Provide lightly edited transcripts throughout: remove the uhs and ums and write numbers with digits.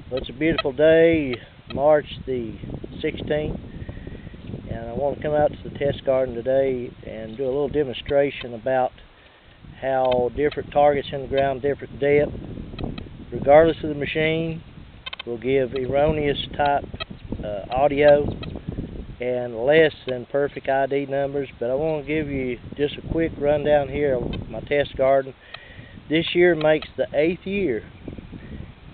Well, it's a beautiful day, March the 16th, and I want to come out to the test garden today and do a little demonstration about how different targets in the ground, different depth, regardless of the machine, will give erroneous type audio and less than perfect ID numbers. But I want to give you just a quick rundown here of my test garden. This year makes the 8th year,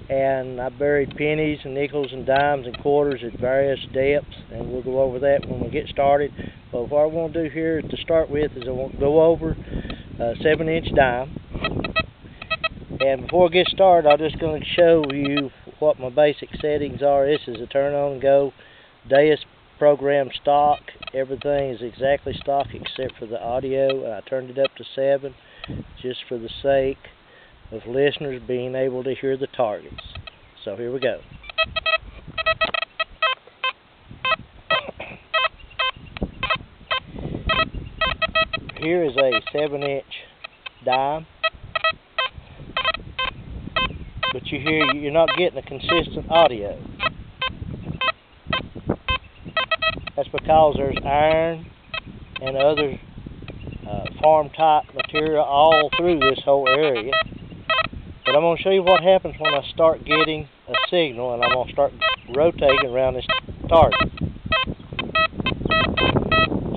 and I buried pennies and nickels and dimes and quarters at various depths, and we'll go over that when we get started. But what I want to do here to start with is I want to go over a 7-inch dime. And before I get started, I'm just going to show you what my basic settings are. This is a turn on and go Deus program stock. Everything is exactly stock except for the audio, and I turned it up to 7 just for the sake of listeners being able to hear the targets. So here we go. Here is a 7-inch dime, but you're not getting a consistent audio. That's because there's iron and other farm type material all through this whole area. But I'm going to show you what happens when I start getting a signal, and I'm going to start rotating around this target.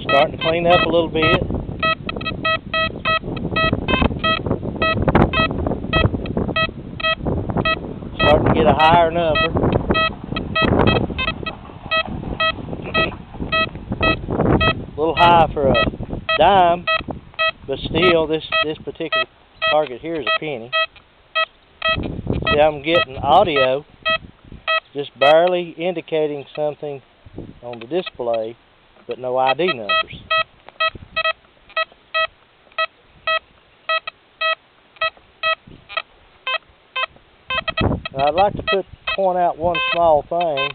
Starting to clean up a little bit. Starting to get a higher number. A little high for a dime, but still this particular target here is a penny. See, I'm getting audio just barely indicating something on the display, but no ID numbers. Now, I'd like to point out one small thing.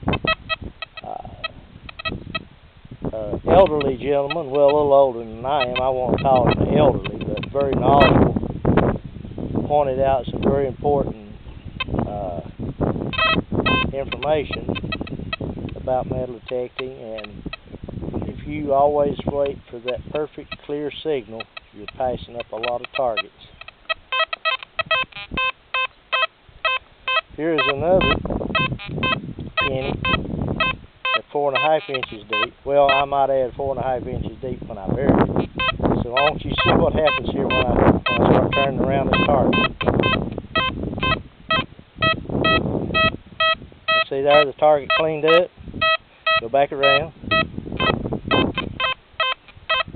Elderly gentleman, well, a little older than I am, I won't call him elderly, but very knowledgeable, pointed out some very important information about metal detecting, and if you always wait for that perfect clear signal, you're passing up a lot of targets. Here's another penny at 4.5 inches deep. Well, I might add 4.5 inches deep when I bury it. So I want you to see what happens here when I start turning around this target. See there, the target cleaned up. Go back around.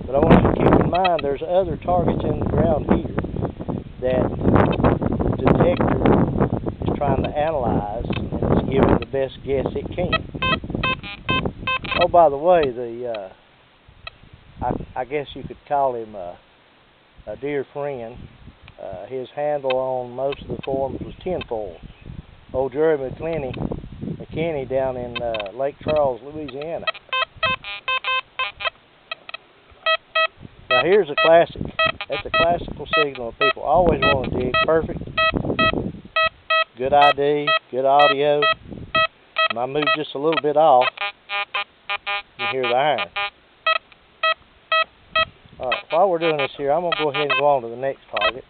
But I want you to keep in mind there's other targets in the ground here that the detector is trying to analyze, and it's giving the best guess it can. Oh, by the way, I guess you could call him a dear friend. His handle on most of the forums was tinfoil. Old Jerry McKinney down in Lake Charles, Louisiana. Now here's a classic. That's a classical signal people always want to dig. Perfect, good ID, good audio. And I move just a little bit off, you hear the iron. Alright, while we're doing this here, I'm going to go ahead and go on to the next target.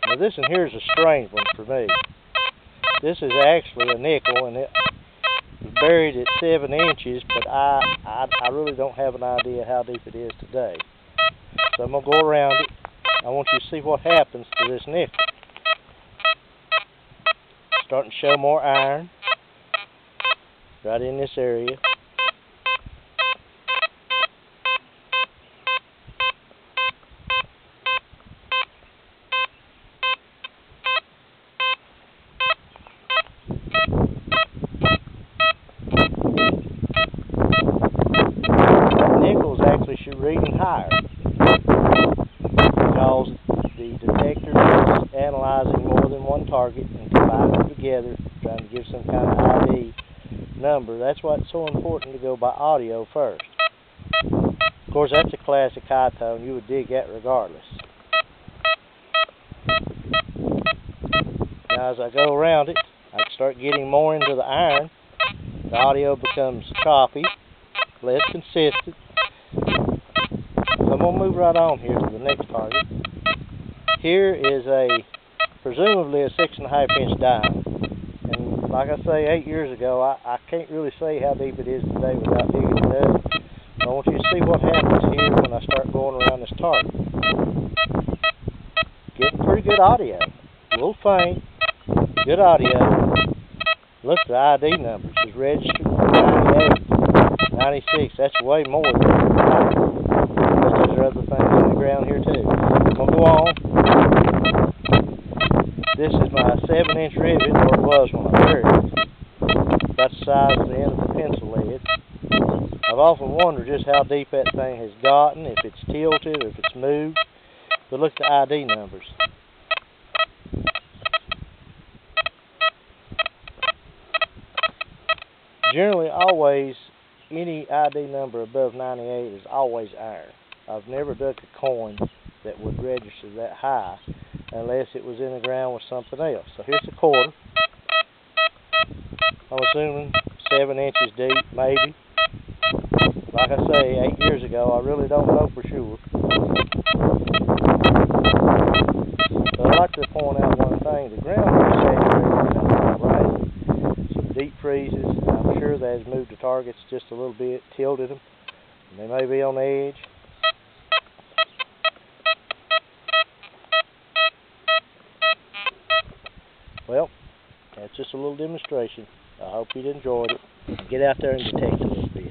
Now this one here is a strange one for me. This is actually a nickel, and it was buried at 7 inches, but I really don't have an idea how deep it is today. So I'm going to go around it. I want you to see what happens to this nickel. Starting to show more iron right in this area. Reading higher because the detector is analyzing more than one target and combining them together, trying to give some kind of ID number. That's why it's so important to go by audio first. Of course, that's a classic high tone. You would dig that regardless. Now, as I go around it, I can start getting more into the iron, the audio becomes choppy, less consistent. So I'm going to move right on here to the next target. Here is presumably a 6.5 inch diamond. And like I say, 8 years ago, I can't really say how deep it is today without digging it up. I want you to see what happens here when I start going around this target. Getting pretty good audio. A little faint, good audio. Look at the ID numbers. It's registered 98, 96. That's way more than 90. Because there are other things on the ground here too. I'm going to go on. This is my 7-inch rivet, or it was when I buried it. That's the size of the end of the pencil lead. I've often wondered just how deep that thing has gotten, if it's tilted, or if it's moved. But look at the ID numbers. Generally, always, any ID number above 98 is always iron. I've never dug a coin that would register that high unless it was in the ground with something else. So here's a quarter. I'm assuming 7 inches deep, maybe. Like I say, 8 years ago, I really don't know for sure. But I'd like to point out one thing. The ground is saturated right? Some deep freezes. I'm sure that has moved the targets just a little bit, tilted them. And they may be on the edge. Well, that's just a little demonstration. I hope you enjoyed it. Get out there and detect a little bit.